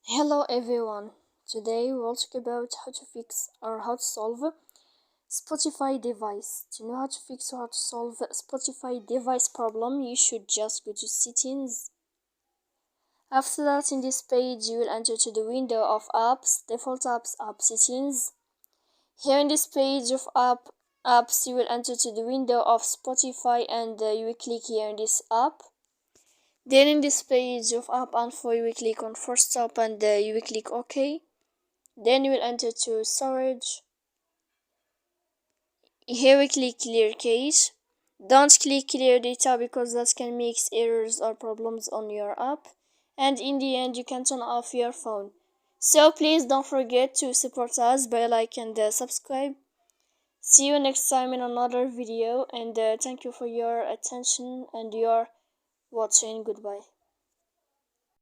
Hello everyone. Today we'll talk about how to fix or how to solve Spotify device. To know how to fix or how to solve Spotify device problem, you should just go to settings. After that, in this page, you will enter to the window of apps, default apps, app settings. Here in this page of apps, you will enter to the window of Spotify and you will click here in this app. Then in this page of app info, you will click on first stop and you will click OK. Then you will enter to storage. Here we click clear cache. Don't click clear data because that can make errors or problems on your app. And in the end, you can turn off your phone. So please don't forget to support us by like and subscribe. See you next time in another video, and thank you for your attention and your watching. Goodbye.